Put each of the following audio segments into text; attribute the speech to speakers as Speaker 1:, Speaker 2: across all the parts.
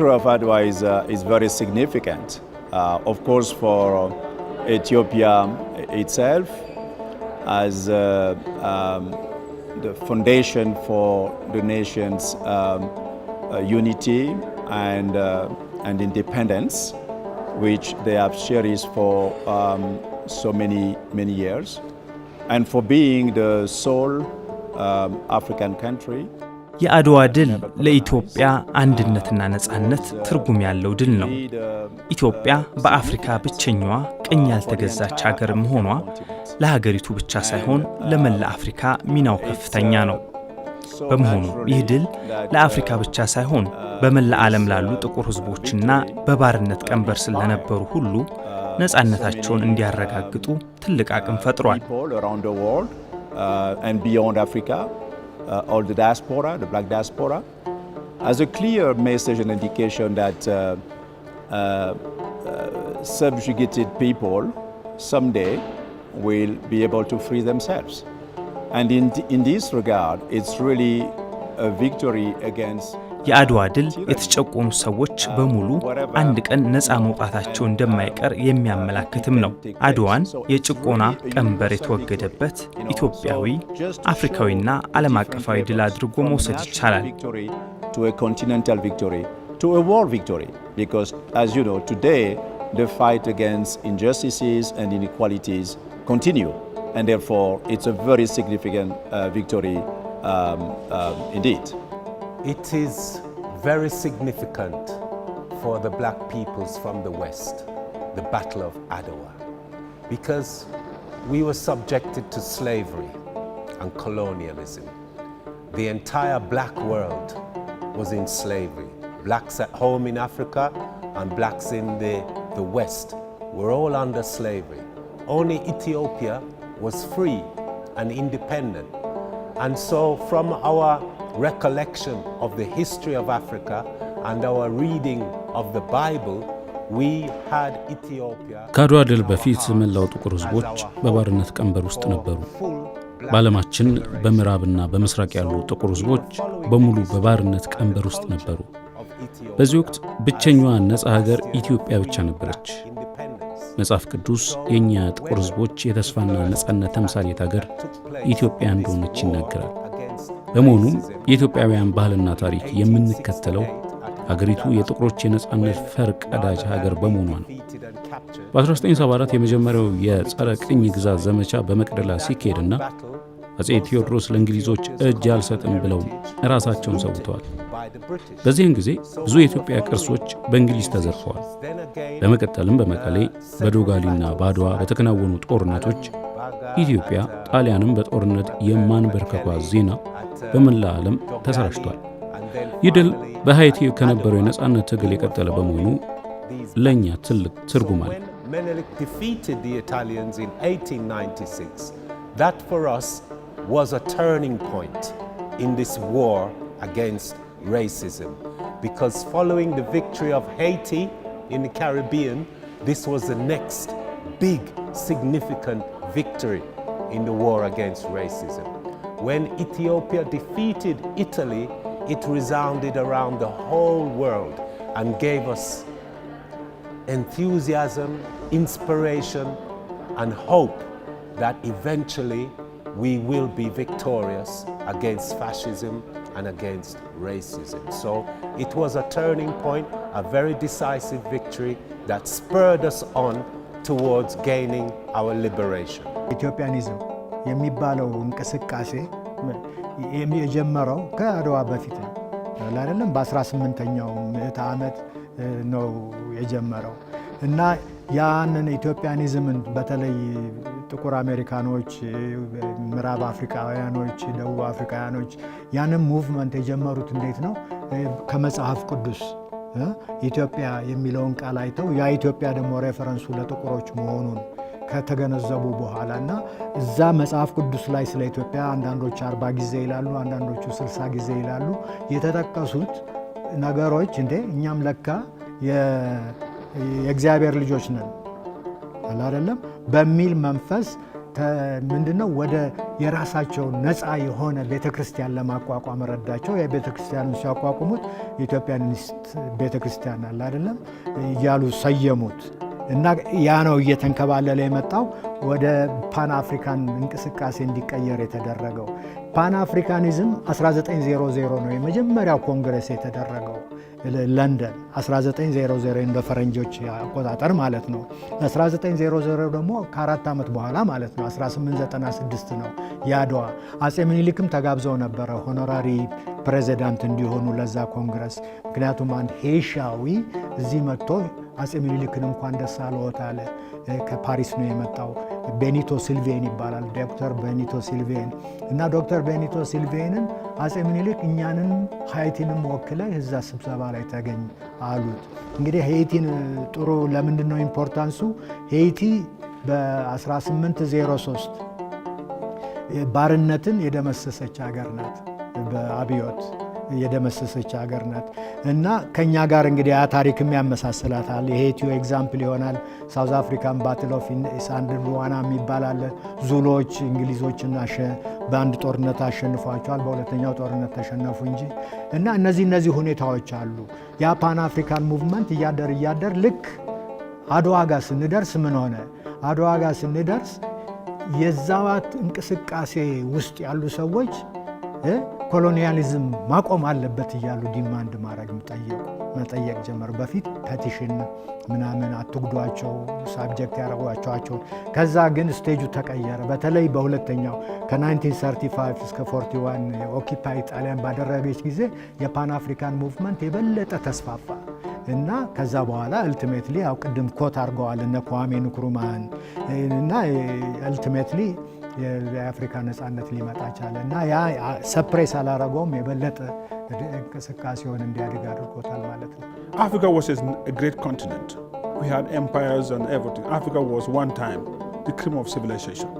Speaker 1: victory of Adwa is very significant, of course, for Ethiopia itself as the foundation for the nation's unity and independence, which they have cherished for so many years, and for being the sole African country.
Speaker 2: የአድዋ ድል ለኢትዮጵያ አንድነትና ነጻነት ትርጉም ያለው ድል ነው። ኢትዮጵያ በአፍሪካ ብቸኛዋ ቅኝ ያልተገዛች ሀገር መሆኗ ለሀገሪቱ ብቻ ሳይሆን ለመላ አፍሪካ ሚናው ከፍተኛ ነው። በመሆኑ ይህ ድል ለአፍሪካ ብቻ ሳይሆን በመላ ዓለም ላሉ ጥቁር ህዝቦችና በባርነት ቀንበር ስር ለነበሩ ሁሉ ነጻነታቸውን እንዲያረጋግጡ ትልቅ አቅም ፈጥሯል።
Speaker 1: All the diaspora, the black diaspora, as a clear message and indication that subjugated people someday will be able to free themselves. And in this regard, it's really a victory against
Speaker 2: የአድዋ ድል የተጨቆኑ ሰዎች በሙሉ አንድ ቀን ነፃ መውጣታቸው እንደማይቀር የሚያመላክትም ነው። አድዋን የጭቆና ቀንበር የተወገደበት ኢትዮጵያዊ፣ አፍሪካዊና ዓለም አቀፋዊ ድል አድርጎ መውሰድ ይቻላል።
Speaker 1: To a continental victory, to a world victory, because as you know, today the fight against injustices and inequalities continue, and therefore it's a very significant victory indeed.
Speaker 3: It is very significant for the black peoples from the West, the Battle of Adwa, because we were subjected to slavery and colonialism. The entire black world was in slavery. Blacks at home in Africa and blacks in the West were all under slavery. Only Ethiopia was free and independent. And so from our recollection of the history of Africa and our reading of the Bible, we had Ethiopia.
Speaker 4: ከአድዋ ድል በፊት መላው ጥቁር ህዝቦች በባርነት ቀንበር ውስጥ ነበሩ። በዓለማችን በምዕራብና በምስራቅ ያሉ ጥቁር ህዝቦች በሙሉ በባርነት ቀንበር ውስጥ ነበሩ። በዚህ ወቅት ብቸኛዋ ነፃ ሀገር ኢትዮጵያ ብቻ ነበረች። መጽሐፍ ቅዱስ የኛ ጥቁር ህዝቦች የተስፋና ነፃነት ተምሳሌት ሀገር ኢትዮጵያ እንደሆነች ይናገራል። በመሆኑም የኢትዮጵያውያን ባህልና ታሪክ የምንከተለው ሀገሪቱ የጥቁሮች የነጻነት ፈር ቀዳጅ ሀገር በመሆኗ ነው። በ1974 የመጀመሪያው የጸረ ቅኝ ግዛት ዘመቻ በመቅደላ ሲካሄድና አፄ ቴዎድሮስ ለእንግሊዞች እጅ አልሰጥም ብለው ራሳቸውን ሰውተዋል። በዚህን ጊዜ ብዙ የኢትዮጵያ ቅርሶች በእንግሊዝ ተዘርፈዋል። በመቀጠልም በመቀሌ በዶጋሊና በአድዋ በተከናወኑ ጦርነቶች ኢትዮጵያ ጣሊያንም በጦርነት የማንበርከኳ ዜና በመላ ዓለም ተሰራጭቷል። ይህ ድል በሃይቲ ከነበረው የነጻነት ትግል የቀጠለ በመሆኑ ለኛ ትልቅ ትርጉም አለው።
Speaker 3: Menelik defeated the Italians in 1896. That for us was a turning point in this war against racism, because following the victory of Haiti in the Caribbean, this was the next big significant victory in the war against racism. When Ethiopia defeated Italy, it resounded around the whole world and gave us enthusiasm, inspiration, and hope that eventually we will be victorious against fascism and against racism. So it was a turning point, a very decisive victory that spurred us on towards gaining our liberation.
Speaker 5: ኢትዮጵያኒዝም የሚባለው እንቅስቃሴ የጀመረው ከአድዋ በፊት ነው አይደለም? በ18ኛው ምዕተ ዓመት ነው የጀመረው እና ያንን ኢትዮጵያኒዝምን በተለይ ጥቁር አሜሪካኖች፣ ምዕራብ አፍሪካውያኖች፣ ደቡብ አፍሪካውያኖች ያንን ሙቭመንት የጀመሩት እንዴት ነው? ከመጽሐፍ ቅዱስ ኢትዮጵያ የሚለውን ቃል አይተው ያ ኢትዮጵያ ደግሞ ሬፈረንሱ ለጥቁሮች መሆኑን ከተገነዘቡ በኋላና እዛ መጽሐፍ ቅዱስ ላይ ስለ ኢትዮጵያ አንዳንዶች 40 ጊዜ ይላሉ፣ አንዳንዶቹ 60 ጊዜ ይላሉ። የተጠቀሱት ነገሮች እንዴ እኛም ለካ የእግዚአብሔር ልጆች ነን አይደለም በሚል መንፈስ ምንድነው ወደ የራሳቸው ነፃ የሆነ ቤተክርስቲያን ለማቋቋም ረዳቸው። የቤተክርስቲያኑን ሲያቋቁሙት የኢትዮጵያኒስት ቤተክርስቲያን አለ አይደለም እያሉ ሰየሙት እና ያ ነው እየተንከባለለ የመጣው ወደ ፓን አፍሪካን እንቅስቃሴ እንዲቀየር የተደረገው። ፓን አፍሪካኒዝም 1900 ነው የመጀመሪያው ኮንግረስ የተደረገው ለንደን 1900 እንደ ፈረንጆች አቆጣጠር ማለት ነው። 1900 ደግሞ ከ4 ዓመት በኋላ ማለት ነው 1896 ነው የአድዋ። አጼ ምኒልክም ተጋብዘው ነበረ ሆኖራሪ ፕሬዚዳንት እንዲሆኑ ለዛ ኮንግረስ። ምክንያቱም አንድ ሄሻዊ እዚህ መጥቶ አጼ ምኒልክን እንኳን ደስ አለዎት አለ። ከፓሪስ ነው የመጣው። ቤኒቶ ሲልቬን ይባላል፣ ዶክተር ቤኒቶ ሲልቬን እና ዶክተር ቤኒቶ ሲልቬንን አጼ ምኒልክ እኛንን ሃይቲንም ወክለ እዛ ስብሰባ ላይ ተገኝ አሉት። እንግዲህ ሃይቲን ጥሩ ለምንድን ነው ኢምፖርታንሱ? ሃይቲ በ1803 ባርነትን የደመሰሰች ሀገር ናት፣ በአብዮት የደመሰሰች ሀገር ናት እና ከኛ ጋር እንግዲህ ያ ታሪክም ያመሳስላታል። የሄቲዮ ኤግዛምፕል ይሆናል። ሳውዝ አፍሪካን ባትል ኦፍ ሳንድ ሉዋና የሚባል አለ። ዙሎች እንግሊዞችን በአንድ ጦርነት አሸንፏቸዋል፣ በሁለተኛው ጦርነት ተሸነፉ እንጂ እና እነዚህ ሁኔታዎች አሉ። ያ ፓን አፍሪካን ሙቭመንት እያደር ልክ አድዋ ጋር ስንደርስ ምን ሆነ? አድዋ ጋር ስንደርስ የዛባት እንቅስቃሴ ውስጥ ያሉ ሰዎች ኮሎኒያሊዝም ማቆም አለበት እያሉ ዲማንድ ማድረግ መጠየቅ ጀመሩ። በፊት ፔቲሽን ምናምን አትጉዷቸው ሳብጀክት ያደረጓቸው። ከዛ ግን ስቴጁ ተቀየረ። በተለይ በሁለተኛው ከ1935 እስከ 41 ኦኪፓይ ጣሊያን ባደረገች ጊዜ የፓን አፍሪካን ሙቭመንት የበለጠ ተስፋፋ እና ከዛ በኋላ አልቲሜትሊ ያው ቅድም ኮት አድርገዋል እነ ኳሜ ንክሩማን እና አልቲሜትሊ የአፍሪካ ነጻነት ሊመጣ ቻለ እና ያ ሰፕሬስ አላረገውም፣ የበለጠ እንቅስቃሴውን እንዲያድግ አድርጎታል ማለት ነው።
Speaker 6: Africa was a great continent. We had empires and everything. Africa was one time the cream of civilization.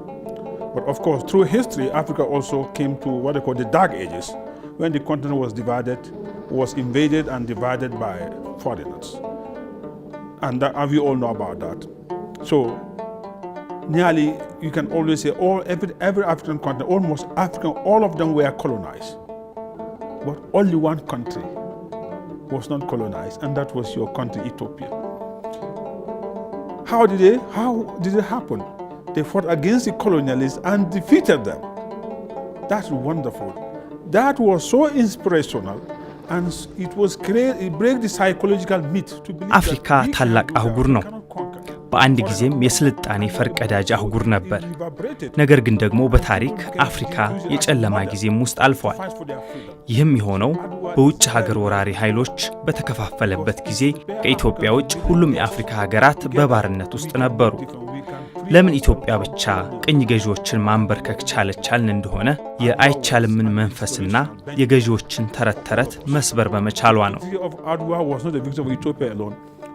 Speaker 6: But of course, through history, Africa also came to what they call the dark ages, when the continent was invaded and divided by foreigners. And we all know about that. So nearly, you can always say every African continent, almost African, all of them were colonized. But only one country was not colonized, and that was your country, Ethiopia. How did it happen? They fought against the colonialists and defeated them. That's wonderful. That was so inspirational, and it break the psychological myth to believe
Speaker 2: አፍሪካ ታላቅ አህጉር ነው። በአንድ ጊዜም የስልጣኔ ፈርቀዳጅ አህጉር ነበር። ነገር ግን ደግሞ በታሪክ አፍሪካ የጨለማ ጊዜም ውስጥ አልፏል። ይህም የሆነው በውጭ ሀገር ወራሪ ኃይሎች በተከፋፈለበት ጊዜ ከኢትዮጵያ ውጭ ሁሉም የአፍሪካ ሀገራት በባርነት ውስጥ ነበሩ። ለምን ኢትዮጵያ ብቻ ቅኝ ገዢዎችን ማንበርከክ ቻለቻልን እንደሆነ የአይቻልምን መንፈስና የገዢዎችን ተረት መስበር በመቻሏ ነው።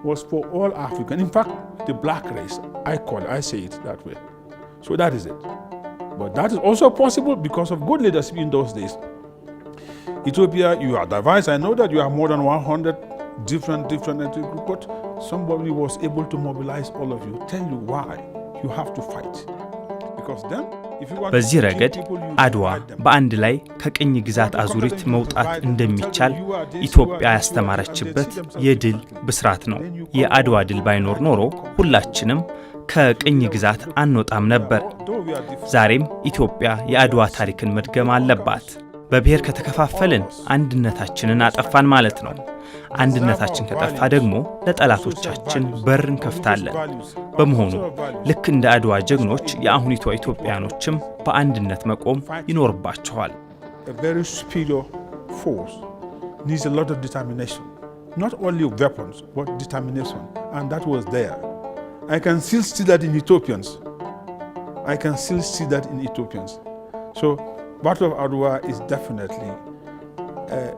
Speaker 6: was for all African, in fact, the black race, I say it that way. So that is it. But that is also possible because of good leadership in those days. Ethiopia, you are diverse. I know that you have more than 100 different ethnic groups, but somebody was able to mobilize all of you, tell you why you have to fight. Because then,
Speaker 2: በዚህ ረገድ አድዋ በአንድ ላይ ከቅኝ ግዛት አዙሪት መውጣት እንደሚቻል ኢትዮጵያ ያስተማረችበት የድል ብስራት ነው። የአድዋ ድል ባይኖር ኖሮ ሁላችንም ከቅኝ ግዛት አንወጣም ነበር። ዛሬም ኢትዮጵያ የአድዋ ታሪክን መድገም አለባት። በብሔር ከተከፋፈልን አንድነታችንን አጠፋን ማለት ነው። አንድነታችን ከጠፋ ደግሞ ለጠላቶቻችን በር እንከፍታለን። በመሆኑ ልክ እንደ አድዋ ጀግኖች የአሁኒቷ ኢትዮጵያኖችም በአንድነት መቆም ይኖርባቸዋል።
Speaker 6: A very superior force needs a lot of determination. Not only weapons, but determination. And that was there. I can still see that in Ethiopians. So, Battle of Adwa is definitely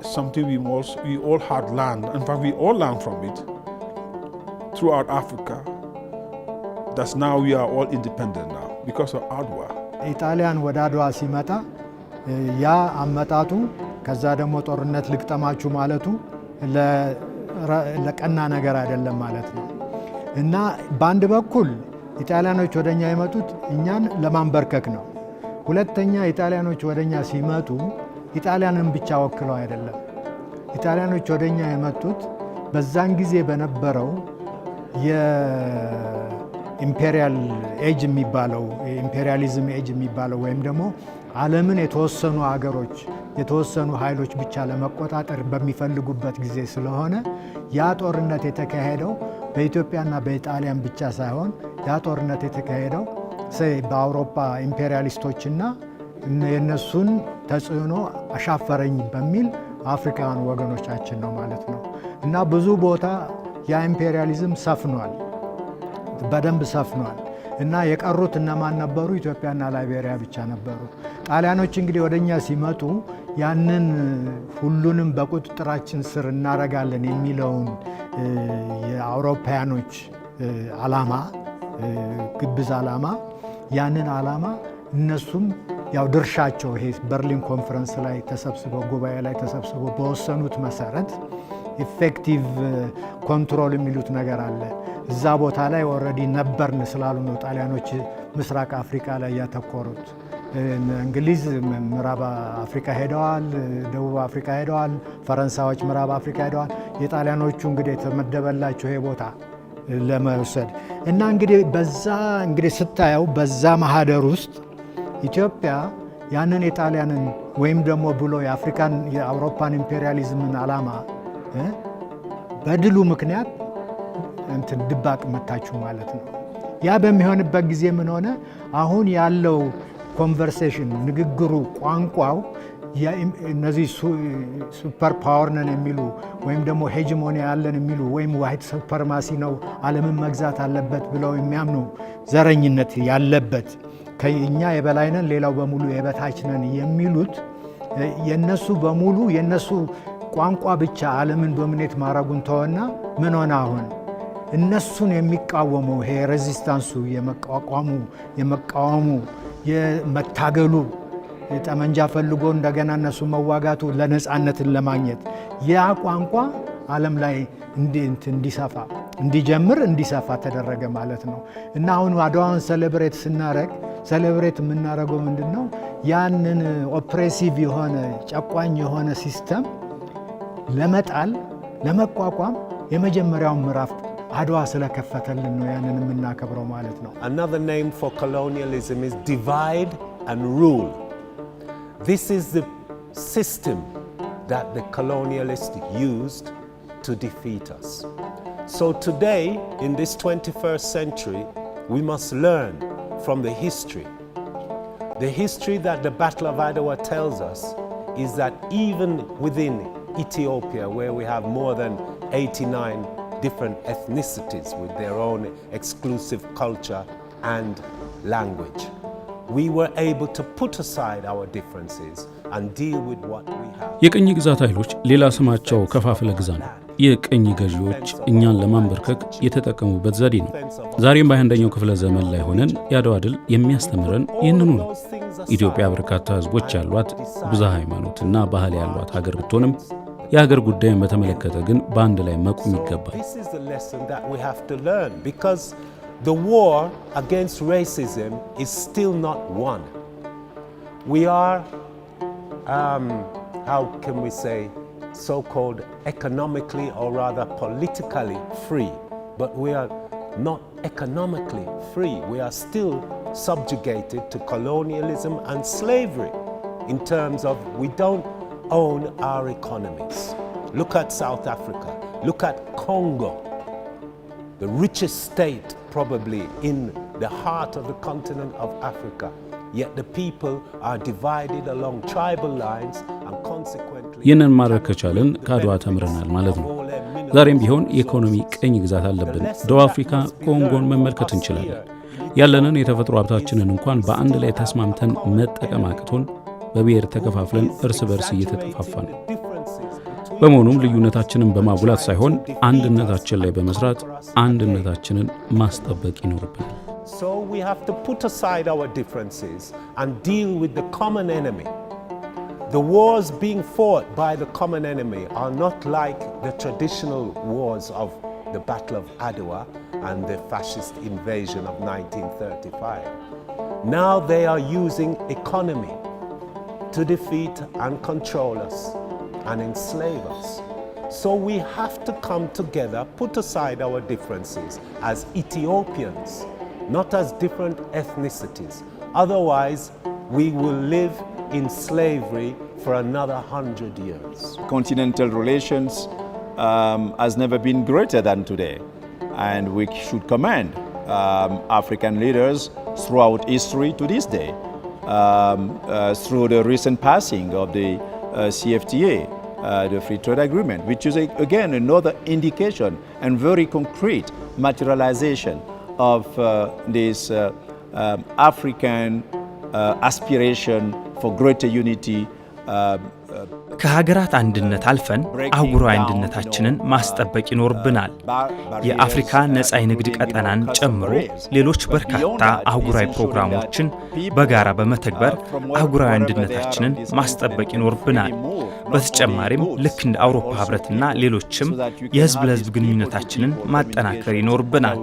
Speaker 6: something we all had learned. In fact, we all learned from it throughout Africa. That's now we are all independent now because of Adwa.
Speaker 5: ኢጣሊያን ወደ አድዋ ሲመጣ ያ አመጣጡ ከዛ ደግሞ ጦርነት ልቅጠማችሁ ማለቱ ለቀና ነገር አይደለም ማለት ነው። እና በአንድ በኩል ኢጣሊያኖች ወደኛ የመጡት እኛን ለማንበርከክ ነው። ሁለተኛ ኢጣሊያኖች ወደኛ ሲመጡ ኢጣሊያንን ብቻ ወክለው አይደለም። ኢጣሊያኖች ወደኛ የመጡት በዛን ጊዜ በነበረው የኢምፔሪያል ኤጅ የሚባለው ኢምፔሪያሊዝም ኤጅ የሚባለው ወይም ደግሞ ዓለምን የተወሰኑ አገሮች የተወሰኑ ኃይሎች ብቻ ለመቆጣጠር በሚፈልጉበት ጊዜ ስለሆነ ያ ጦርነት የተካሄደው በኢትዮጵያና በኢጣሊያን ብቻ ሳይሆን ያ ጦርነት የተካሄደው በአውሮፓ ኢምፔሪያሊስቶችና የነሱን ተጽዕኖ አሻፈረኝ በሚል አፍሪካውያን ወገኖቻችን ነው ማለት ነው። እና ብዙ ቦታ ያ ኢምፔሪያሊዝም ሰፍኗል፣ በደንብ ሰፍኗል። እና የቀሩት እነማን ነበሩ? ኢትዮጵያና ላይቤሪያ ብቻ ነበሩ። ጣሊያኖች እንግዲህ ወደኛ ሲመጡ ያንን ሁሉንም በቁጥጥራችን ስር እናረጋለን የሚለውን የአውሮፓያኖች ዓላማ ግብዝ ዓላማ ያንን ዓላማ እነሱም ያው ድርሻቸው ይሄ በርሊን ኮንፈረንስ ላይ ተሰብስበው ጉባኤ ላይ ተሰብስበው በወሰኑት መሰረት ኢፌክቲቭ ኮንትሮል የሚሉት ነገር አለ። እዛ ቦታ ላይ ኦልሬዲ ነበርን ስላሉ ነው ጣሊያኖች ምስራቅ አፍሪካ ላይ ያተኮሩት። እንግሊዝ ምዕራብ አፍሪካ ሄደዋል፣ ደቡብ አፍሪካ ሄደዋል፣ ፈረንሳዮች ምዕራብ አፍሪካ ሄደዋል። የጣሊያኖቹ እንግዲህ የተመደበላቸው ይሄ ቦታ ለመውሰድ እና እንግዲህ ስታየው በዛ ማህደር ውስጥ ኢትዮጵያ ያንን የጣሊያንን ወይም ደግሞ ብሎ የአፍሪካን የአውሮፓን ኢምፔሪያሊዝምን ዓላማ በድሉ ምክንያት ድባቅ መታችሁ ማለት ነው። ያ በሚሆንበት ጊዜ ምን ሆነ? አሁን ያለው ኮንቨርሴሽን ንግግሩ፣ ቋንቋው እነዚህ ሱፐር ፓወር ነን የሚሉ ወይም ደግሞ ሄጅሞኒ ያለን የሚሉ ወይም ዋይት ሱፐርማሲ ነው ዓለምን መግዛት አለበት ብለው የሚያምኑ ዘረኝነት ያለበት ከእኛ የበላይ ነን ሌላው በሙሉ የበታች ነን የሚሉት የነሱ በሙሉ የነሱ ቋንቋ ብቻ ዓለምን ዶሚኔት ማድረጉን ተወና ምን ሆነ? አሁን እነሱን የሚቃወመው ይሄ ሬዚስታንሱ የመቃወሙ የመታገሉ የጠመንጃ ፈልጎ እንደገና እነሱ መዋጋቱ ለነፃነትን ለማግኘት ያ ቋንቋ ዓለም ላይ እንዲሰፋ እንዲጀምር እንዲሰፋ ተደረገ ማለት ነው። እና አሁን አድዋን ሴሌብሬት የምናደርገው ምንድን ነው? ያንን ኦፕሬሲቭ የሆነ ጨቋኝ የሆነ ሲስተም ለመጣል ለመቋቋም የመጀመሪያውን ምዕራፍ አድዋ ስለከፈተልን ነው ያንን የምናከብረው ማለት ነው።
Speaker 3: Another name for colonialism is divide and rule. This is the system that the colonialists used to defeat us. So today, in this 21st century, we must learn from the history. The history that the Battle of Adwa tells us is that even within Ethiopia, where we have more than 89 different ethnicities with their own exclusive culture and language, we were able to put aside our differences and deal with what we have.
Speaker 4: የቅኝ ግዛት ኃይሎች ሌላ ስማቸው ከፋፍለ ግዛ ነው። የቅኝ ገዢዎች እኛን ለማንበርከክ የተጠቀሙበት ዘዴ ነው። ዛሬም በ21ኛው ክፍለ ዘመን ላይ ሆነን የአድዋ ድል የሚያስተምረን ይህንኑ ነው። ኢትዮጵያ በርካታ ህዝቦች ያሏት ብዝሃ ሃይማኖትና ባህል ያሏት ሀገር ብትሆንም የሀገር ጉዳይን በተመለከተ ግን በአንድ ላይ መቆም ይገባል።
Speaker 3: This is the lesson that we have to learn because the war against racism is still not won. We are, how can we say, so-called economically or rather politically free, but we are not economically free. We are still subjugated to colonialism and slavery in terms of we don't own our economies. Look at South Africa, look at Congo, the richest state probably in the heart of the continent of Africa, yet the people are divided along tribal lines and consequently
Speaker 4: ይህንን ማድረግ ከቻለን ከአድዋ ተምረናል ማለት ነው። ዛሬም ቢሆን የኢኮኖሚ ቅኝ ግዛት አለብን። ደቡብ አፍሪካ ኮንጎን መመልከት እንችላለን። ያለንን የተፈጥሮ ሀብታችንን እንኳን በአንድ ላይ ተስማምተን መጠቀም አቅቶን በብሔር ተከፋፍለን እርስ በርስ እየተጠፋፋን። በመሆኑም ልዩነታችንን በማጉላት ሳይሆን አንድነታችን ላይ በመስራት አንድነታችንን ማስጠበቅ ይኖርብናል።
Speaker 3: So we have to put aside our differences and deal with the common enemy. The wars being fought by the common enemy are not like the traditional wars of the Battle of Adwa and the fascist invasion of 1935. Now they are using economy to defeat and control us and enslave us. So we have to come together, put aside our differences as Ethiopians, not as different ethnicities. Otherwise, we will live in slavery for another 100 years.
Speaker 1: Continental relations has never been greater than today, and we should commend African leaders throughout history to this day, through the recent passing of the CFTA, the Free Trade Agreement, which is again another indication and very concrete materialization of this African aspiration for greater unity.
Speaker 2: ከሀገራት አንድነት አልፈን አህጉራዊ አንድነታችንን ማስጠበቅ ይኖርብናል። የአፍሪካ ነፃ የንግድ ቀጠናን ጨምሮ ሌሎች በርካታ አህጉራዊ ፕሮግራሞችን በጋራ በመተግበር አህጉራዊ አንድነታችንን ማስጠበቅ ይኖርብናል። በተጨማሪም ልክ እንደ አውሮፓ ህብረትና ሌሎችም የህዝብ ለህዝብ ግንኙነታችንን ማጠናከር ይኖርብናል።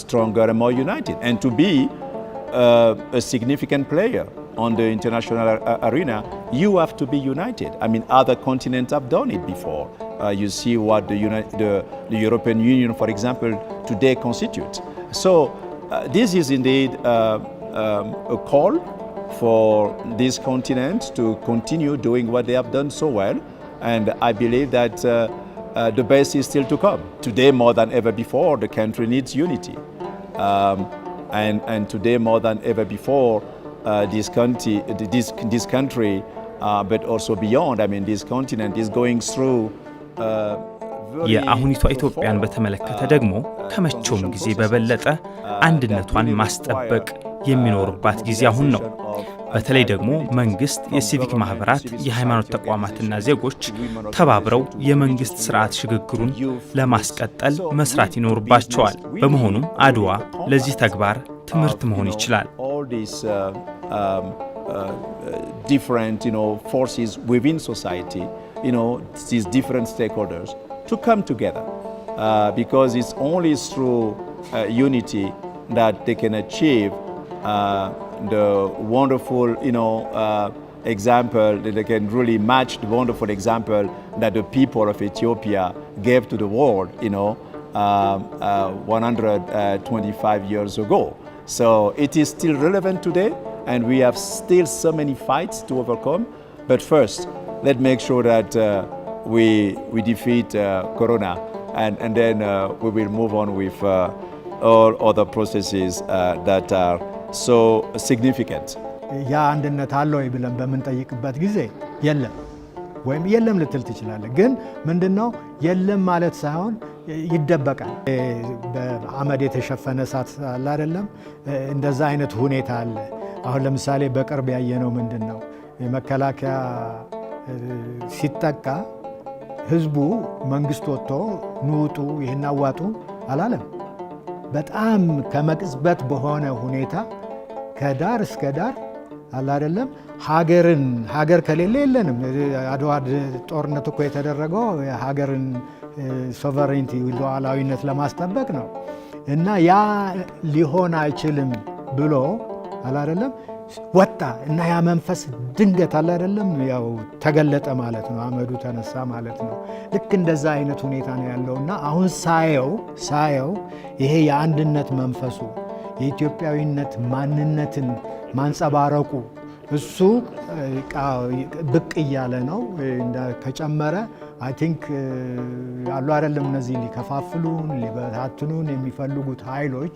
Speaker 1: Stronger and more united, and to be a significant player on the international arena, you have to be united. I mean, other continents have done it before. You see what the European Union, for example, today constitutes. So this is indeed a call for this continent to continue doing what they have done so well, and I believe that the best is still to come. Today, more than ever before, the country needs unity. And today, more than ever before, this country, but also beyond, I mean, this continent is going through
Speaker 2: የአሁኒቷ ኢትዮጵያን በተመለከተ ደግሞ ከመቼውም ጊዜ በበለጠ አንድነቷን ማስጠበቅ የሚኖርባት ጊዜ አሁን ነው። በተለይ ደግሞ መንግስት፣ የሲቪክ ማህበራት፣ የሃይማኖት ተቋማትና ዜጎች ተባብረው የመንግስት ስርዓት ሽግግሩን ለማስቀጠል መስራት ይኖርባቸዋል። በመሆኑም አድዋ ለዚህ ተግባር ትምህርት መሆን ይችላል።
Speaker 1: different forces within society, these different stakeholders to come together, because it's only through unity that they can achieve the wonderful, example, that they can really match the wonderful example that the people of Ethiopia gave to the world, 125 years ago. So it is still relevant today, and we have still so many fights to overcome. But first, let's make sure that we defeat Corona, and then we will move on with all other processes that are so significant.
Speaker 5: ያ አንድነት አለ ወይ ብለን በምንጠይቅበት ጊዜ የለም ወይም የለም ልትል ትችላለህ። ግን ምንድነው የለም ማለት ሳይሆን ይደበቃል። በአመድ የተሸፈነ እሳት አለ አይደለም? እንደዛ አይነት ሁኔታ አለ። አሁን ለምሳሌ በቅርብ ያየነው ምንድነው የመከላከያ ሲጠቃ ህዝቡ መንግስት ወጥቶ ንውጡ ይሄን አዋጡ አላለም። በጣም ከመቅጽበት በሆነ ሁኔታ ከዳር እስከ ዳር አለ አይደለም? ሀገር ከሌለ የለንም። አድዋ ጦርነት እኮ የተደረገው ሀገርን ሶቨሬንቲ ሉዓላዊነት ለማስጠበቅ ነው። እና ያ ሊሆን አይችልም ብሎ አለ አይደለም ወጣ እና ያ መንፈስ ድንገት አለ አይደለም ያው ተገለጠ ማለት ነው። አመዱ ተነሳ ማለት ነው። ልክ እንደዛ አይነት ሁኔታ ነው ያለውና አሁን ሳየው ይሄ የአንድነት መንፈሱ የኢትዮጵያዊነት ማንነትን ማንጸባረቁ እሱ ብቅ እያለ ነው። ከጨመረ አይ ቲንክ ያሉ አይደለም እነዚህ ሊከፋፍሉን ሊበታትኑን የሚፈልጉት ኃይሎች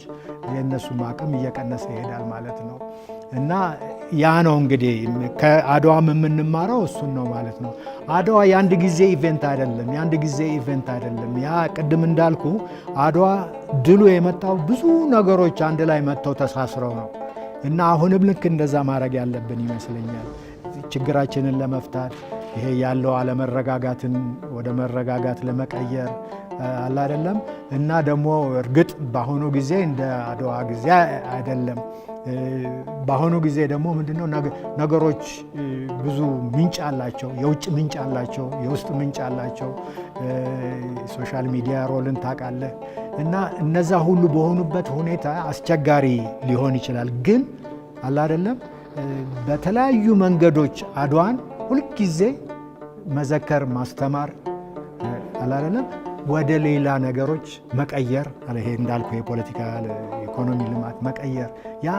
Speaker 5: የነሱ አቅም እየቀነሰ ይሄዳል ማለት ነው። እና ያ ነው እንግዲህ ከአድዋም የምንማረው እሱን ነው ማለት ነው። አድዋ የአንድ ጊዜ ኢቨንት አይደለም። ያ ቅድም እንዳልኩ አድዋ ድሉ የመጣው ብዙ ነገሮች አንድ ላይ መጥተው ተሳስረው ነው። እና አሁንም ልክ እንደዛ ማድረግ ያለብን ይመስለኛል። ችግራችንን ለመፍታት ይሄ ያለው አለመረጋጋትን ወደ መረጋጋት ለመቀየር አለ አይደለም። እና ደግሞ እርግጥ በአሁኑ ጊዜ እንደ አድዋ ጊዜ አይደለም። በአሁኑ ጊዜ ደግሞ ምንድነው ነገሮች ብዙ ምንጭ አላቸው፣ የውጭ ምንጭ አላቸው፣ የውስጥ ምንጭ አላቸው። ሶሻል ሚዲያ ሮልን ታውቃለህ። እና እነዛ ሁሉ በሆኑበት ሁኔታ አስቸጋሪ ሊሆን ይችላል። ግን አለ አይደለም በተለያዩ መንገዶች አድዋን ሁልጊዜ መዘከር፣ ማስተማር አለ አይደለም ወደ ሌላ ነገሮች መቀየር ይሄ እንዳልኩ የፖለቲካ ኢኮኖሚ ልማት መቀየር ያ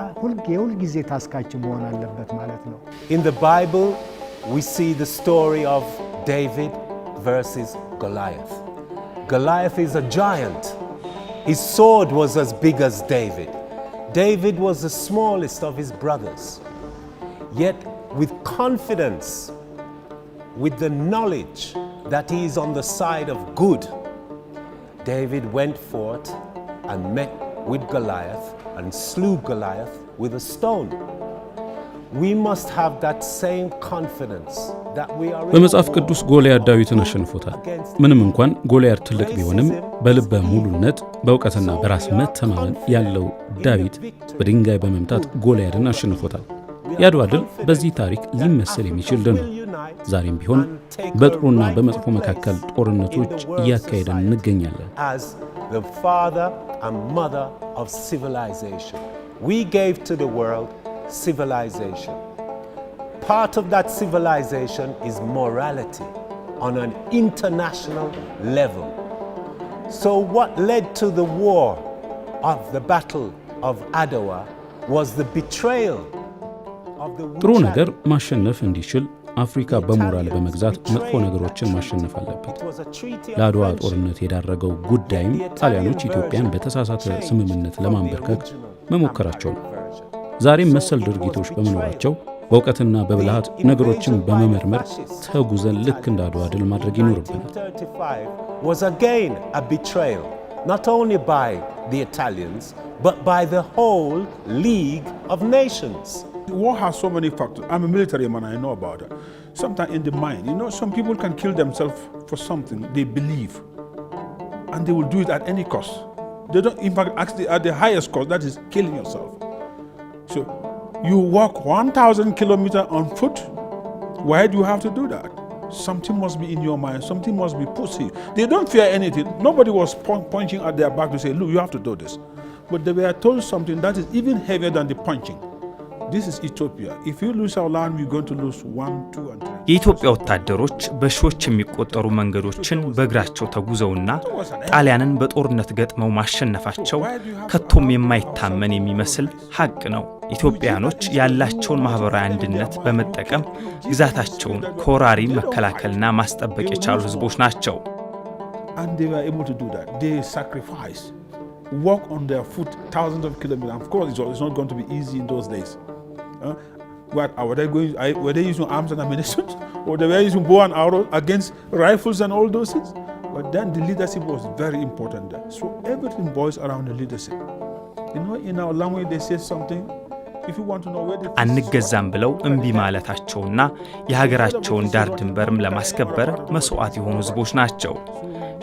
Speaker 5: የሁል ጊዜ ታስካችን መሆን አለበት ማለት ነው።
Speaker 3: In the Bible we see the story of David versus Goliath. Goliath is a giant. His sword was as big as David. David was the smallest of his brothers. Yet with confidence, with the knowledge that he is on the side of good, David went forth and met with Goliath and slew Goliath with a stone. We must have that same confidence that we are
Speaker 4: በመጽሐፍ ቅዱስ ጎልያድ ዳዊትን አሸንፎታል። ምንም እንኳን ጎልያድ ትልቅ ቢሆንም በልበ ሙሉነት በእውቀትና በራስ መተማመን ያለው ዳዊት በድንጋይ በመምታት ጎልያድን አሸንፎታል። የአድዋ ድል በዚህ ታሪክ ሊመሰል የሚችል ድል ነው። ዛሬም ቢሆን በጥሩና በመጥፎ መካከል ጦርነቶች እያካሄደን እንገኛለን።
Speaker 3: As the father and mother of civilization, we gave to the world civilization. Part of that civilization is morality on an international level. So what led to the war of the battle of Adwa was the betrayal of the
Speaker 4: ጥሩ ነገር ማሸነፍ እንዲችል አፍሪካ በሞራል በመግዛት መጥፎ ነገሮችን ማሸነፍ አለበት። ለአድዋ ጦርነት የዳረገው ጉዳይም ጣሊያኖች ኢትዮጵያን በተሳሳተ ስምምነት ለማንበርከክ መሞከራቸው ነው። ዛሬም መሰል ድርጊቶች በመኖራቸው በእውቀትና በብልሃት ነገሮችን በመመርመር ተጉዘን ልክ እንደ አድዋ ድል ማድረግ ይኖርብናል።
Speaker 3: was again a betrayal, not only by the Italians but by the whole League of Nations.
Speaker 6: War has so many factors. I'm a military man, I know about it. Sometimes in the mind, some people can kill themselves for something they believe, and they will do it at any cost. They don't, in fact, actually at the highest cost, that is killing yourself. So you walk 1,000 kilometers on foot. Why do you have to do that? Something must be in your mind. Something must be pussy. They don't fear anything. Nobody was pointing at their back to say, look, you have to do this. But they were told something that is even heavier than the punching. This is Ethiopia. If you lose our land, we're going to lose 1, 2 and 3.
Speaker 2: የኢትዮጵያ ወታደሮች በሺዎች የሚቆጠሩ መንገዶችን በእግራቸው ተጉዘውና ጣሊያንን በጦርነት ገጥመው ማሸነፋቸው ከቶም የማይታመን የሚመስል ሀቅ ነው። ኢትዮጵያኖች ያላቸውን ማህበራዊ አንድነት በመጠቀም ግዛታቸውን ከወራሪ መከላከልና ማስጠበቅ የቻሉ ህዝቦች ናቸው።
Speaker 6: And they were able to do that. They sacrificed, walk on their foot thousands of kilometers. Of course, it's not going to be easy in those days. Were they using arms and ammunition? Or they were using bow and arrow against rifles and all those things? But then the leadership was very important there. So everything boils around the leadership. In our language they say something. If you want to know where they
Speaker 2: አንገዛም ብለው እምቢ ማለታቸውና የሀገራቸውን ዳር ድንበርም ለማስከበር መስዋዕት የሆኑ ህዝቦች ናቸው።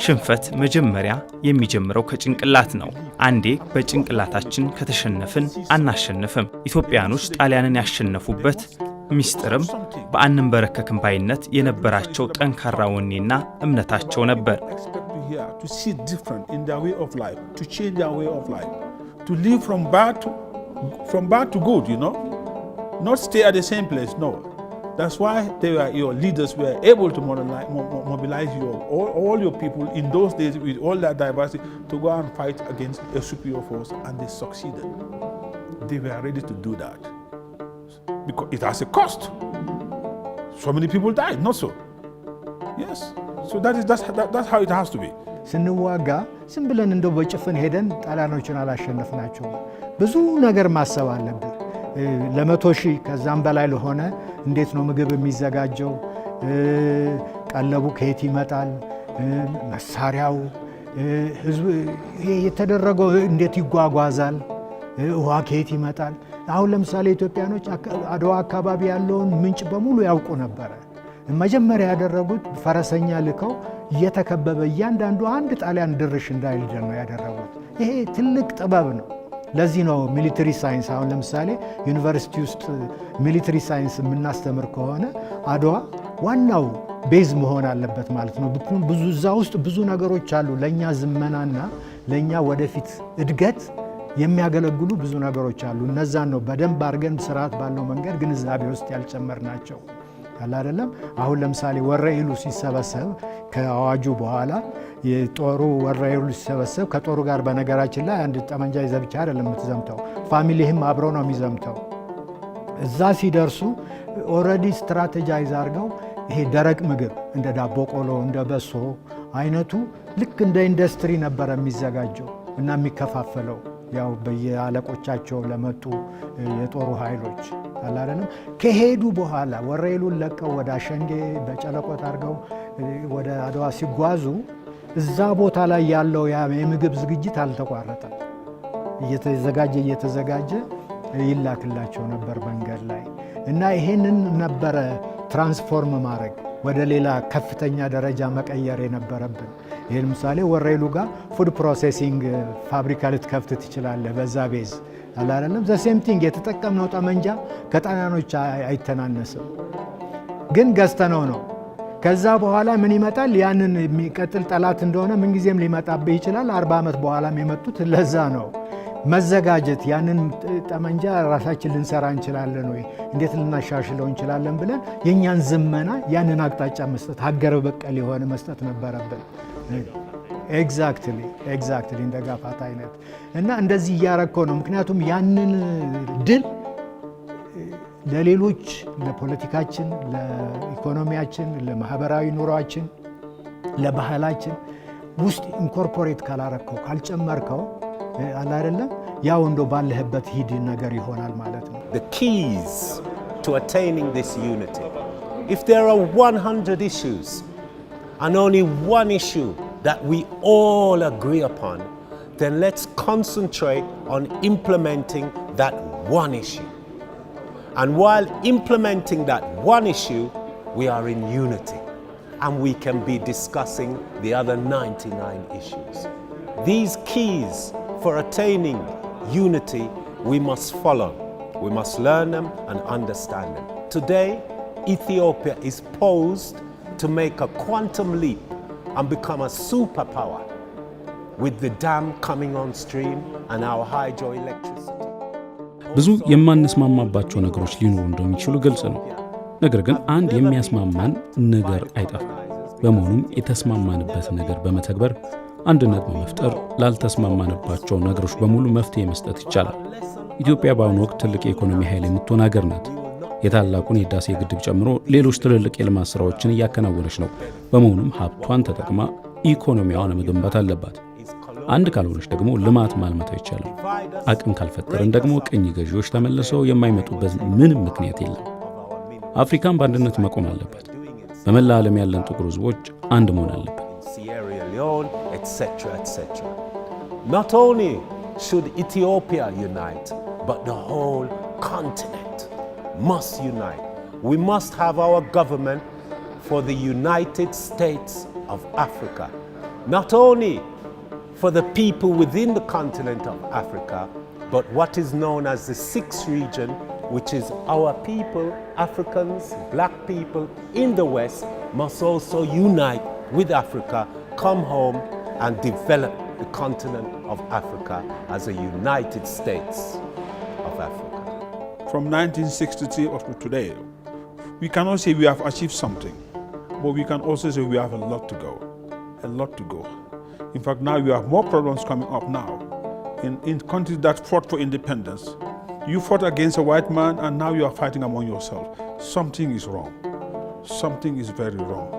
Speaker 2: ሽንፈት መጀመሪያ የሚጀምረው ከጭንቅላት ነው። አንዴ በጭንቅላታችን ከተሸነፍን አናሸንፍም። ኢትዮጵያኖች ጣሊያንን ያሸነፉበት ሚስጥርም በአንንበረከክም ባይነት የነበራቸው ጠንካራ ወኔና እምነታቸው ነበር።
Speaker 6: to see different in their way of life, to change their way of life, to live from bad to good, not stay at the same place. No. That's why your leaders were able to mobilize all your people in those days with all that diversity to go and fight against a superior force, and they succeeded. They were ready to do that because it has a cost. So many people died, not so. Yes. So that's how it has to be.
Speaker 5: ስንዋጋ ዝም ብለን እንደው በጭፍን ሄደን ጣሊያኖችን አላሸነፍናቸው። ብዙ ነገር ማሰብ አለብን። ለ100 ሺህ ከዛም በላይ ለሆነ እንዴት ነው ምግብ የሚዘጋጀው? ቀለቡ ከየት ይመጣል? መሳሪያው ህዝብ የተደረገው እንዴት ይጓጓዛል? ውሃ ከየት ይመጣል? አሁን ለምሳሌ ኢትዮጵያኖች አድዋ አካባቢ ያለውን ምንጭ በሙሉ ያውቁ ነበር። መጀመሪያ ያደረጉት ፈረሰኛ ልከው እየተከበበ እያንዳንዱ አንድ ጣሊያን ድርሽ እንዳይል ነው ያደረጉት። ይሄ ትልቅ ጥበብ ነው። ለዚህ ነው ሚሊተሪ ሳይንስ አሁን ለምሳሌ ዩኒቨርሲቲ ውስጥ ሚሊተሪ ሳይንስ የምናስተምር ከሆነ አድዋ ዋናው ቤዝ መሆን አለበት ማለት ነው። ብዙ እዛ ውስጥ ብዙ ነገሮች አሉ ለኛ ዝመናና ለኛ ወደፊት እድገት የሚያገለግሉ ብዙ ነገሮች አሉ። እነዛን ነው በደንብ አድርገን ስርዓት ባለው መንገድ ግንዛቤ ውስጥ ያልጨመርናቸው አለ አይደለም። አሁን ለምሳሌ ወረኢሉ ሲሰበሰብ ከአዋጁ በኋላ የጦሩ ወረኢሉ ሲሰበሰብ ከጦሩ ጋር በነገራችን ላይ አንድ ጠመንጃ ይዘህ ብቻ አይደለም የምትዘምተው፣ ፋሚሊህም አብሮ ነው የሚዘምተው። እዛ ሲደርሱ ኦልሬዲ ስትራቴጃይዝ አድርገው ይሄ ደረቅ ምግብ እንደ ዳቦ ቆሎ እንደ በሶ አይነቱ ልክ እንደ ኢንዱስትሪ ነበር የሚዘጋጀው እና የሚከፋፈለው ያው በየአለቆቻቸው ለመጡ የጦሩ ኃይሎች አላረንም። ከሄዱ በኋላ ወረኢሉን ለቀው ወደ አሸንጌ በጨለቆት አድርገው ወደ አድዋ ሲጓዙ እዛ ቦታ ላይ ያለው የምግብ ዝግጅት አልተቋረጠም። እየተዘጋጀ ይላክላቸው ነበር መንገድ ላይ እና ይሄንን ነበረ ትራንስፎርም ማድረግ ወደ ሌላ ከፍተኛ ደረጃ መቀየር የነበረብን። ይሄ ለምሳሌ ወረኢሉ ጋር ፉድ ፕሮሴሲንግ ፋብሪካ ልትከፍት ትችላለህ በዛ ቤዝ አላለም። ዘ ሴም ቲንግ የተጠቀምነው ጠመንጃ ከጣሊያኖች አይተናነስም፣ ግን ገዝተነው ነው። ከዛ በኋላ ምን ይመጣል? ያንን የሚቀጥል ጠላት እንደሆነ ምንጊዜም ሊመጣብህ ይችላል። 40 ዓመት በኋላም የመጡት ለዛ ነው። መዘጋጀት ያንን ጠመንጃ ራሳችን ልንሰራ እንችላለን ወይ እንዴት ልናሻሽለው እንችላለን ብለን የኛን ዝመና ያንን አቅጣጫ መስጠት ሀገር በቀል የሆነ መስጠት ነበረብን። ኤግዛክትሊ እንደ ጋፋት አይነት እና እንደዚህ እያረኮ ነው። ምክንያቱም ያንን ድል ለሌሎች ለፖለቲካችን፣ ለኢኮኖሚያችን፣ ለማህበራዊ ኑሯችን፣ ለባህላችን ውስጥ ኢንኮርፖሬት ካላረከው ካልጨመርከው አለ አይደለም ያው እንዶ ባለህበት ሂድ ነገር ይሆናል ማለት ነው።
Speaker 3: The keys to attaining this unity, if there are 100 issues and only one issue that we all agree upon, then let's concentrate on implementing that one issue. And while implementing that one issue, we are in unity and we can be discussing the other 99 issues. These keys for attaining unity we must follow. We must learn them and understand them. Today, Ethiopia is poised to make a quantum leap and become a superpower with the dam coming on stream and our hydroelectricity.
Speaker 4: ብዙ የማንስማማባቸው ነገሮች ሊኖሩ እንደሚችሉ ግልጽ ነው። ነገር ግን አንድ የሚያስማማን ነገር አይጠፋም። በመሆኑም የተስማማንበት ነገር በመተግበር አንድነት በመፍጠር ላልተስማማንባቸው ነገሮች በሙሉ መፍትሄ መስጠት ይቻላል። ኢትዮጵያ በአሁኑ ወቅት ትልቅ የኢኮኖሚ ኃይል የምትሆን ሀገር ናት። የታላቁን የህዳሴ ግድብ ጨምሮ ሌሎች ትልልቅ የልማት ስራዎችን እያከናወነች ነው። በመሆኑም ሀብቷን ተጠቅማ ኢኮኖሚዋን መገንባት አለባት። አንድ ካልሆነች ደግሞ ልማት ማልማት አይቻልም። አቅም ካልፈጠርን ደግሞ ቅኝ ገዢዎች ተመልሰው የማይመጡበት ምንም ምክንያት የለም። አፍሪካን በአንድነት መቆም አለባት። በመላ ዓለም ያለን ጥቁር ህዝቦች አንድ መሆን አለበት።
Speaker 3: Not only should Ethiopia unite, but the whole continent must unite. We must have our government for the United States of Africa. Not only for the people within the continent of Africa, but what is known as the sixth region, which is our people, Africans, black people in the West, must also unite with Africa, come home and develop the continent of Africa as a United States of Africa.
Speaker 6: From 1963 up to today, we cannot say we have achieved something, but we can also say we have a lot to go. In fact, now you have more problems coming up now. In countries that fought for independence, you fought against a white man and now you are fighting among yourself. Something is wrong. Something is very wrong.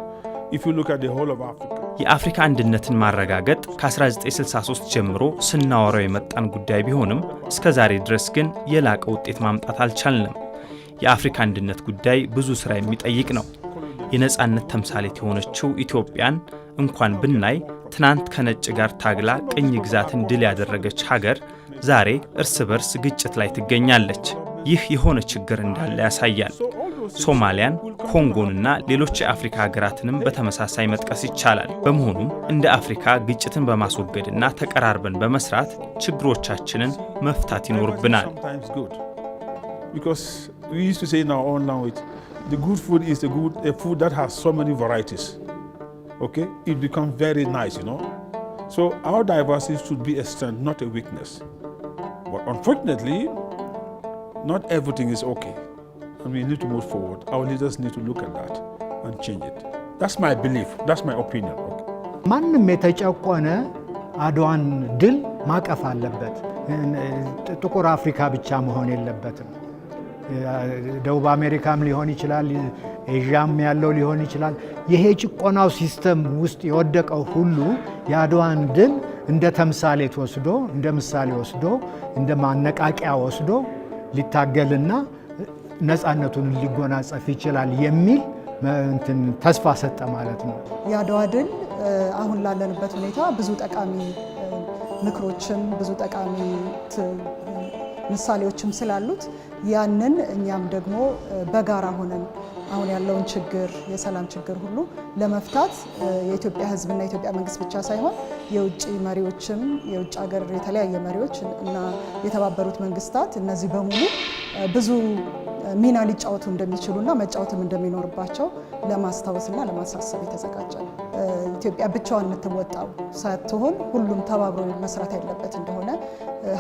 Speaker 6: If you look at the whole of Africa,
Speaker 2: የአፍሪካ አንድነትን ማረጋገጥ ከ1963 ጀምሮ ስናወራው የመጣን ጉዳይ ቢሆንም እስከ ዛሬ ድረስ ግን የላቀ ውጤት ማምጣት አልቻልንም። የአፍሪካ አንድነት ጉዳይ ብዙ ስራ የሚጠይቅ ነው። የነጻነት ተምሳሌት የሆነችው ኢትዮጵያን እንኳን ብናይ ትናንት ከነጭ ጋር ታግላ ቅኝ ግዛትን ድል ያደረገች ሀገር ዛሬ እርስ በርስ ግጭት ላይ ትገኛለች። ይህ የሆነ ችግር እንዳለ ያሳያል። ሶማሊያን፣ ኮንጎንና ሌሎች የአፍሪካ ሀገራትንም በተመሳሳይ መጥቀስ ይቻላል። በመሆኑም እንደ አፍሪካ ግጭትን በማስወገድና ተቀራርበን በመስራት ችግሮቻችንን መፍታት ይኖርብናል።
Speaker 6: Because we used to say in our own language, the good food is a food that has so many varieties. Okay? It becomes very nice, you know. So our diversity should be a strength, not a weakness. But unfortunately, not everything is okay. And we need to move forward. Our leaders need to look at that and change it. That's my belief. That's my opinion. Okay?
Speaker 5: ማንም የተጨቆነ አድዋን ድል ማቀፍ አለበት። ጥቁር አፍሪካ ብቻ መሆን የለበትም። ደቡብ አሜሪካም ሊሆን ይችላል፣ ኤዥያም ያለው ሊሆን ይችላል። ይሄ ጭቆናው ሲስተም ውስጥ የወደቀው ሁሉ የአድዋን ድል እንደ ተምሳሌት ወስዶ እንደ ምሳሌ ወስዶ እንደ ማነቃቂያ ወስዶ ሊታገልና ነፃነቱን ሊጎናጸፍ ይችላል የሚል ተስፋ ሰጠ ማለት ነው።
Speaker 7: የአድዋ ድል አሁን ላለንበት ሁኔታ ብዙ ጠቃሚ ምክሮችም ብዙ ጠቃሚ ምሳሌዎችም ስላሉት ያንን እኛም ደግሞ በጋራ ሆነን አሁን ያለውን ችግር የሰላም ችግር ሁሉ ለመፍታት የኢትዮጵያ ሕዝብና የኢትዮጵያ መንግስት ብቻ ሳይሆን የውጭ መሪዎችም የውጭ ሀገር የተለያየ መሪዎች እና የተባበሩት መንግስታት እነዚህ በሙሉ ብዙ ሚና ሊጫወቱ እንደሚችሉና መጫወትም እንደሚኖርባቸው ለማስታወስና ለማሳሰብ የተዘጋጀ ነው። ኢትዮጵያ ብቻዋን የምትወጣው ሳትሆን ሁሉም ተባብሮ መስራት ያለበት እንደሆነ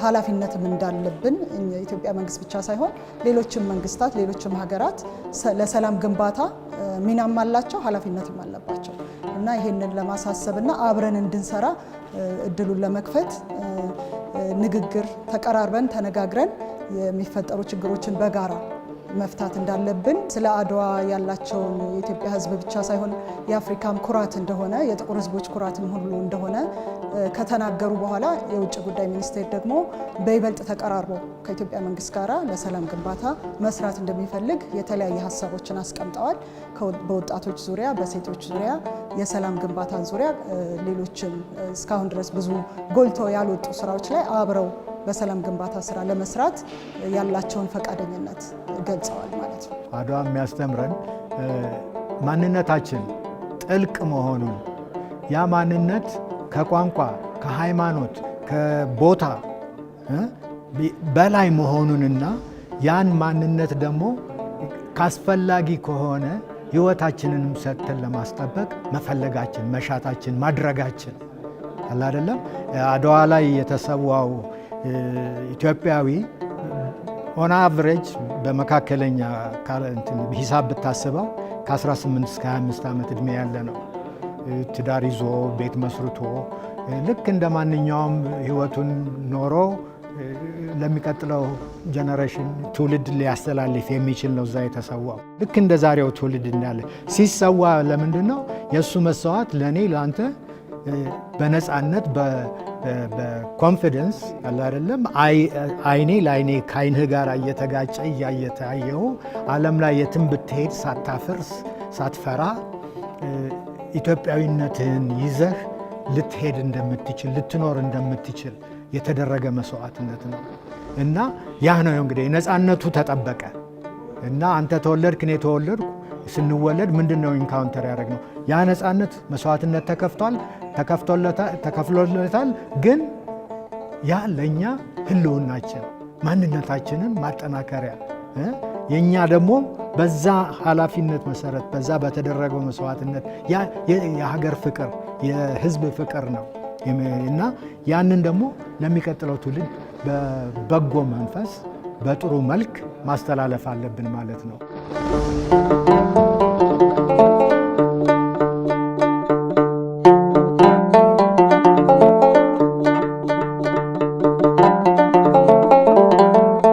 Speaker 7: ኃላፊነትም እንዳለብን የኢትዮጵያ መንግስት ብቻ ሳይሆን ሌሎችም መንግስታት ሌሎችም ሀገራት ለሰላም ግንባታ ሚናም አላቸው ኃላፊነትም አለባቸው እና ይሄንን ለማሳሰብና አብረን እንድንሰራ እድሉን ለመክፈት ንግግር ተቀራርበን ተነጋግረን የሚፈጠሩ ችግሮችን በጋራ መፍታት እንዳለብን ስለ አድዋ ያላቸውን የኢትዮጵያ ሕዝብ ብቻ ሳይሆን የአፍሪካም ኩራት እንደሆነ የጥቁር ሕዝቦች ኩራትም ሁሉ እንደሆነ ከተናገሩ በኋላ የውጭ ጉዳይ ሚኒስቴር ደግሞ በይበልጥ ተቀራርቦ ከኢትዮጵያ መንግስት ጋር ለሰላም ግንባታ መስራት እንደሚፈልግ የተለያየ ሀሳቦችን አስቀምጠዋል። በወጣቶች ዙሪያ፣ በሴቶች ዙሪያ፣ የሰላም ግንባታ ዙሪያ ሌሎችም እስካሁን ድረስ ብዙ ጎልቶ ያልወጡ ስራዎች ላይ አብረው በሰላም ግንባታ ስራ ለመስራት ያላቸውን ፈቃደኝነት ገልጸዋል ማለት ነው።
Speaker 5: አድዋ የሚያስተምረን ማንነታችን ጥልቅ መሆኑን ያ ማንነት ከቋንቋ፣ ከሃይማኖት፣ ከቦታ በላይ መሆኑንና ያን ማንነት ደግሞ ካስፈላጊ ከሆነ ህይወታችንንም ሰጥተን ለማስጠበቅ መፈለጋችን፣ መሻታችን፣ ማድረጋችን አለ አይደለም። አድዋ ላይ የተሰዋው ኢትዮጵያዊ ኦን አቨሬጅ በመካከለኛ ሂሳብ ብታስበው ከ18 እስከ 25 ዓመት ዕድሜ ያለ ነው። ትዳር ይዞ ቤት መስርቶ ልክ እንደ ማንኛውም ህይወቱን ኖሮ ለሚቀጥለው ጀነሬሽን ትውልድ ሊያስተላልፍ የሚችል ነው። እዛ የተሰዋው ልክ እንደ ዛሬው ትውልድ እንዳለ ሲሰዋ ለምንድን ነው የእሱ መስዋዕት ለእኔ ለአንተ በነፃነት በኮንፊደንስ አለ አይደለም አይኔ ለአይኔ ከአይንህ ጋር እየተጋጨ እያየታየው ዓለም ላይ የትም ብትሄድ ሳታፍር ሳትፈራ ኢትዮጵያዊነትህን ይዘህ ልትሄድ እንደምትችል ልትኖር እንደምትችል የተደረገ መስዋዕትነት ነው እና ያ ነው እንግዲህ ነፃነቱ ተጠበቀ እና አንተ ተወለድክ እኔ ተወለድኩ ስንወለድ ምንድነው ኢንካውንተር ያደረግነው ያ ነፃነት መስዋዕትነት ተከፍሎለታል ግን ያ ለኛ ህልውናችን ማንነታችንን ማጠናከሪያ የኛ ደግሞ በዛ ኃላፊነት መሰረት በዛ በተደረገው መስዋዕትነት ያ የሀገር ፍቅር የህዝብ ፍቅር ነው እና ያንን ደግሞ ለሚቀጥለው ትውልድ በበጎ መንፈስ በጥሩ መልክ ማስተላለፍ አለብን ማለት ነው።